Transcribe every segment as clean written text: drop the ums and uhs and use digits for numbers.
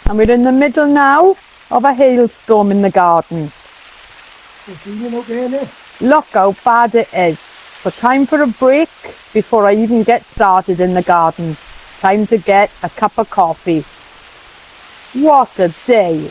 And we're in the middle now of a hailstorm in the garden. Look how bad it is. So time for a break before I even get started in the garden. Time to get a cup of coffee. What a day!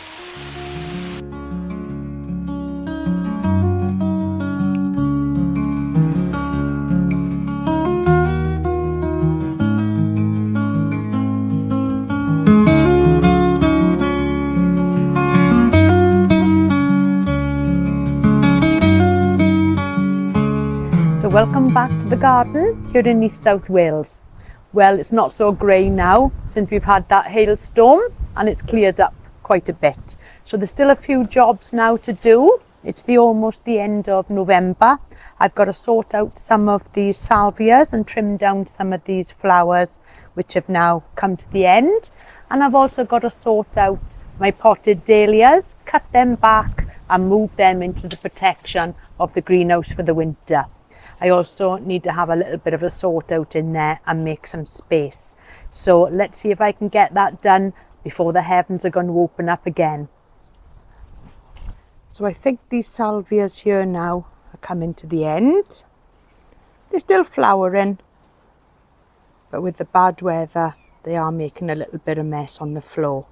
So welcome back to the garden here in East South Wales. Well, it's not so grey now since we've had that hailstorm, and it's cleared up quite a bit. So there's still a few jobs now to do. It's almost the end of November. I've got to sort out some of these salvias and trim down some of these flowers which have now come to the end. And I've also got to sort out my potted dahlias, cut them back and move them into the protection of the greenhouse for the winter. I also need to have a little bit of a sort out in there and make some space. So let's see if I can get that done before the heavens are going to open up again. So I think these salvias here now are coming to the end. They're still flowering, but with the bad weather, they are making a little bit of mess on the floor.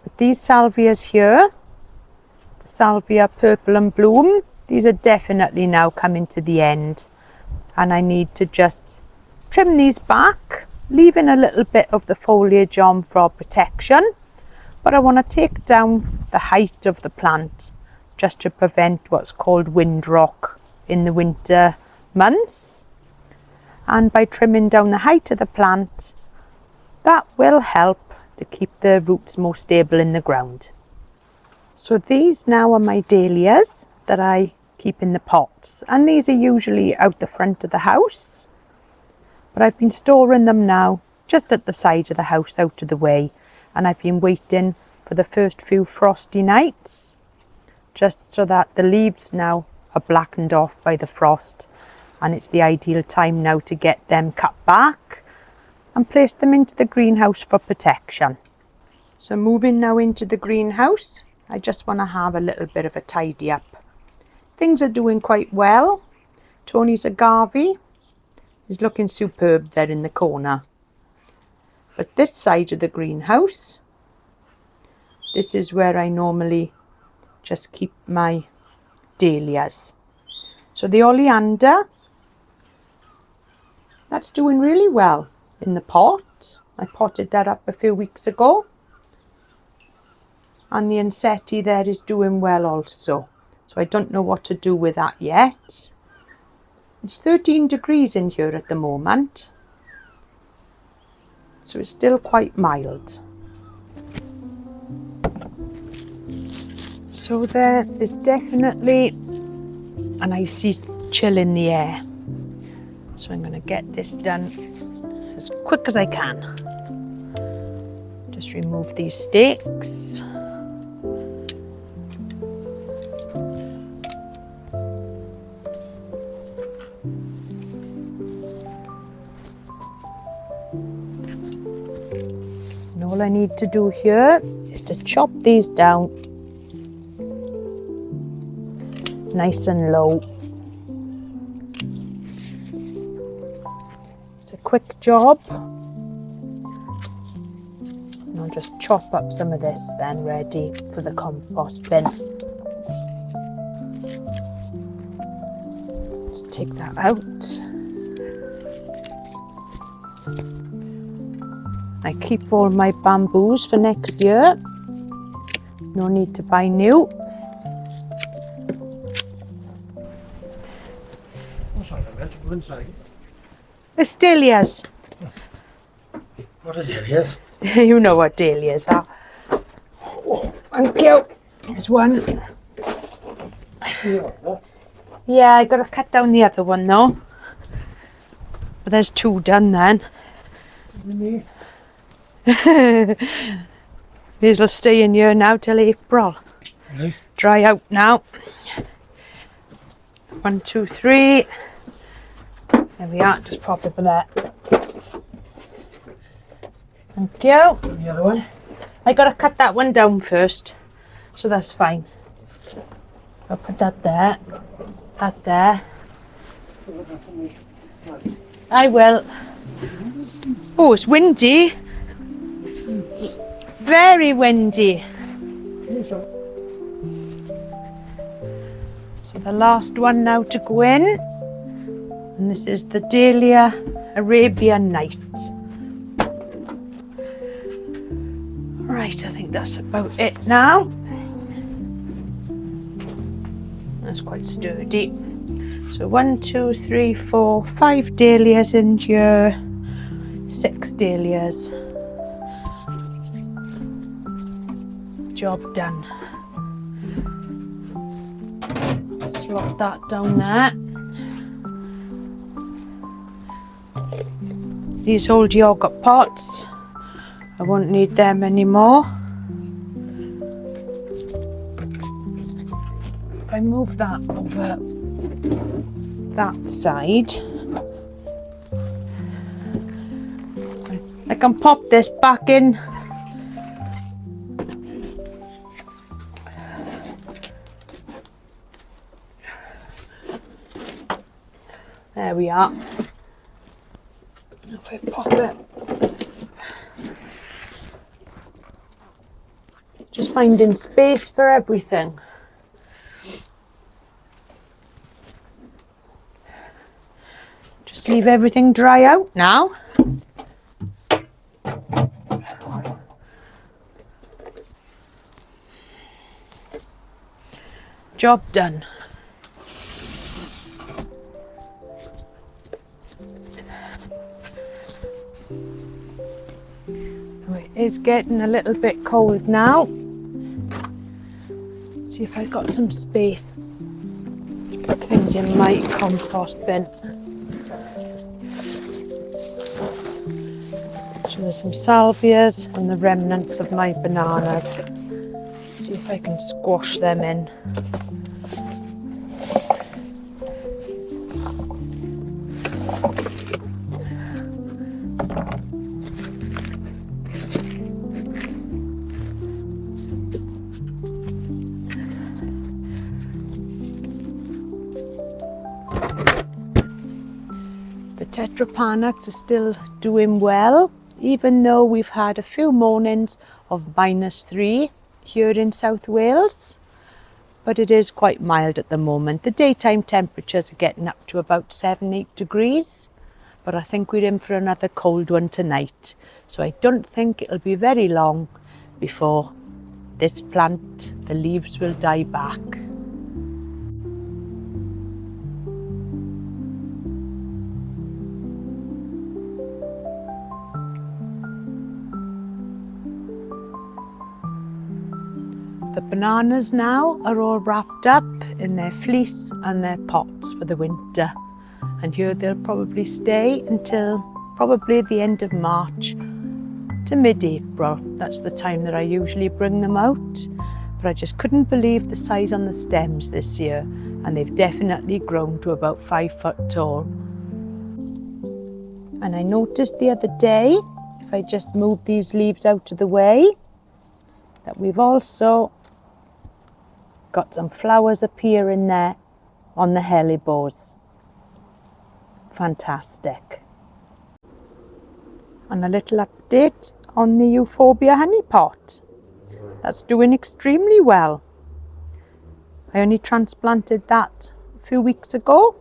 But these salvias here, the Salvia Purple Bloom, these are definitely now coming to the end, and I need to just trim these back, leaving a little bit of the foliage on for protection, but I want to take down the height of the plant just to prevent what's called windrock in the winter months. And by trimming down the height of the plant, that will help to keep the roots more stable in the ground. So these now are my dahlias that I keep in the pots, and these are usually out the front of the house, but I've been storing them now just at the side of the house out of the way, and I've been waiting for the first few frosty nights just so that the leaves now are blackened off by the frost, and it's the ideal time now to get them cut back and place them into the greenhouse for protection. So moving now into the greenhouse, I just want to have a little bit of a tidy up. Things are doing quite well. Tony's agave is looking superb there in the corner. But this side of the greenhouse, this is where I normally just keep my dahlias. So the oleander, that's doing really well in the pot. I potted that up a few weeks ago. And the Enseti there is doing well also. So I don't know what to do with that yet. It's 13 degrees in here at the moment, so it's still quite mild. So there is definitely an icy chill in the air. So I'm going to get this done as quick as I can. Just remove these stakes. All I need to do here is to chop these down nice and low. It's a quick job. And I'll just chop up some of this then, ready for the compost bin. Just take that out. I keep all my bamboos for next year. No need to buy new. What's on the meant to go inside? It's dahlias. What are dahlias? You know what dahlias are. Oh, Thank you. There's one. Yeah, I got to cut down the other one though. But there's two done then. These will stay in here now till April. Right. Dry out now. 1, 2, 3. There we are, just pop it there. Thank you. The other one? I gotta cut that one down first, so that's fine. I'll put that there, that there. I will. Oh, it's windy. Very windy. So the last one now to go in. And this is the Dahlia Arabian Nights. Right, I think that's about it now. That's quite sturdy. So 1, 2, 3, 4, 5 dahlias in here, 6 dahlias. Job done. Slot that down there. These old yogurt pots, I won't need them anymore. If I move that over that side, I can pop this back in. There we are. If I pop it. Just finding space for everything. Just leave everything dry out now. Job done. It's getting a little bit cold now. See if I got some space to put things in my compost bin. So there's some salvias and the remnants of my bananas. See if I can squash them in. Tetrapanax are still doing well, even though we've had a few mornings of -3 here in South Wales, but it is quite mild at the moment. The daytime temperatures are getting up to about 7-8 degrees, but I think we're in for another cold one tonight, so I don't think it'll be very long before this plant, the leaves will die back. The bananas now are all wrapped up in their fleece and their pots for the winter. And here they'll probably stay until probably the end of March to mid-April. That's the time that I usually bring them out. But I just couldn't believe the size on the stems this year. And they've definitely grown to about 5 foot tall. And I noticed the other day, if I just move these leaves out of the way, that we've also got some flowers appearing there on the hellebores. Fantastic. And a little update on the euphorbia honey pot. That's doing extremely well. I only transplanted that a few weeks ago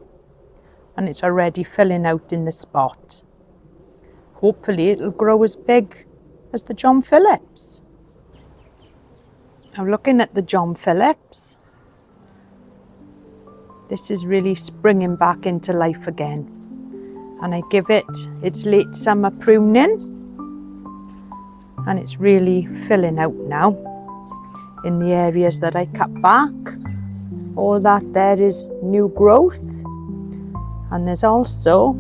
and it's already filling out in the spot. Hopefully it'll grow as big as the John Phillips. Now looking at the John Phillips, this is really springing back into life again. And I give it its late summer pruning and it's really filling out now in the areas that I cut back. All that there is new growth, and there's also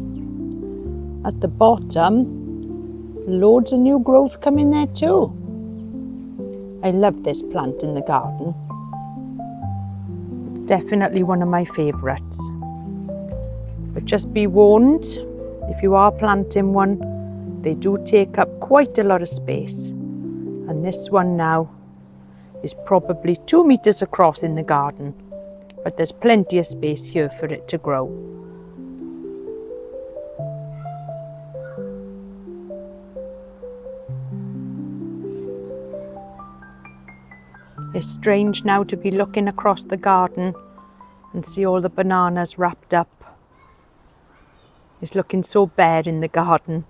at the bottom loads of new growth coming there too. I love this plant in the garden. It's definitely one of my favourites. But just be warned, if you are planting one, they do take up quite a lot of space. And this one now is probably 2 meters across in the garden, but there's plenty of space here for it to grow. It's strange now to be looking across the garden and see all the bananas wrapped up. It's looking so bare in the garden,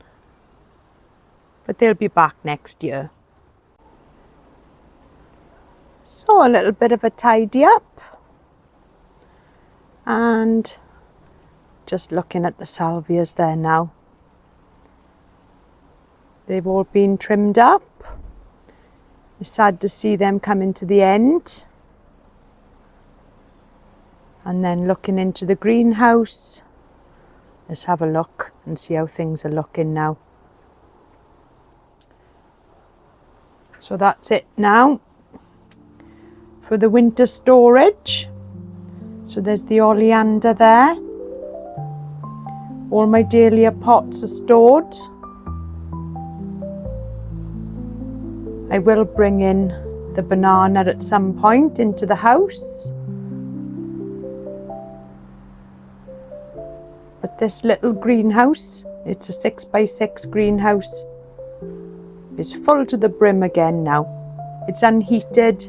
but they'll be back next year. So a little bit of a tidy up, and just looking at the salvias there now. They've all been trimmed up. It's sad to see them coming to the end. And then looking into the greenhouse, let's have a look and see how things are looking now. So that's it now for the winter storage. So there's the oleander there. All my dahlia pots are stored. I will bring in the banana at some point into the house. But this little greenhouse, it's a 6x6 greenhouse, is full to the brim again now. It's unheated,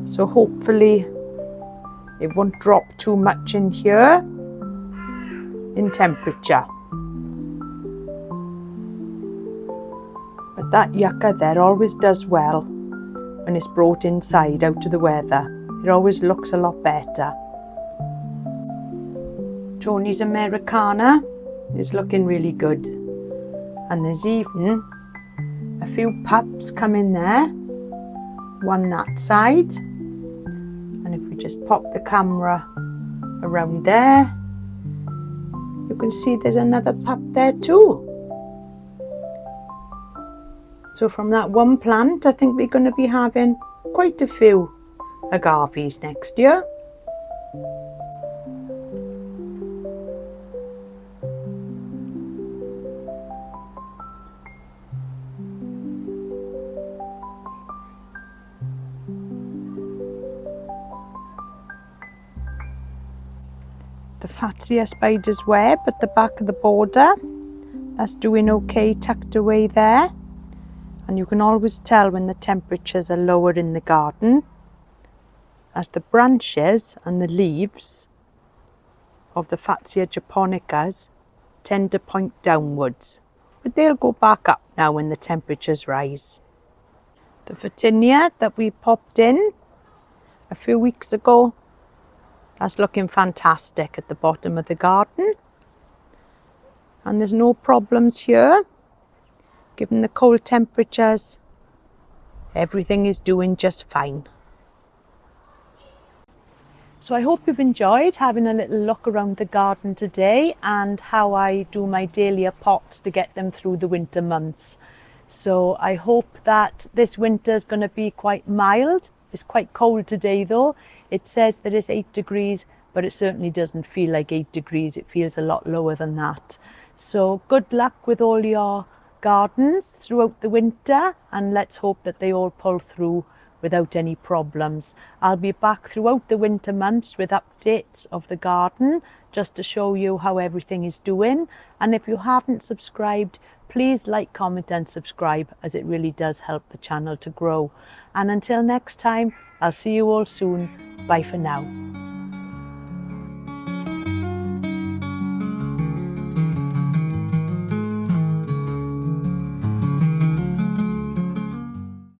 so hopefully it won't drop too much in here in temperature. But that yucca there always does well when it's brought inside out of the weather. It always looks a lot better. Tony's Americana is looking really good. And there's even a few pups coming there. One that side. And if we just pop the camera around there, you can see there's another pup there too. So from that one plant, I think we're going to be having quite a few agaves next year. The Fatsia spider's web at the back of the border, that's doing okay tucked away there. And you can always tell when the temperatures are lower in the garden, as the branches and the leaves of the Fatsia japonicas tend to point downwards. But they'll go back up now when the temperatures rise. The Photinia that we popped in a few weeks ago, that's looking fantastic at the bottom of the garden. And there's no problems here. Given the cold temperatures, everything is doing just fine. So I hope you've enjoyed having a little look around the garden today and how I do my dahlia pots to get them through the winter months. So I hope that this winter is going to be quite mild. It's quite cold today though. It says that it's 8 degrees, but it certainly doesn't feel like 8 degrees. It feels a lot lower than that. So good luck with all your gardens throughout the winter, and let's hope that they all pull through without any problems. I'll be back throughout the winter months with updates of the garden just to show you how everything is doing. And if you haven't subscribed, please like, comment and subscribe, as it really does help the channel to grow. And until next time, I'll see you all soon. Bye for now.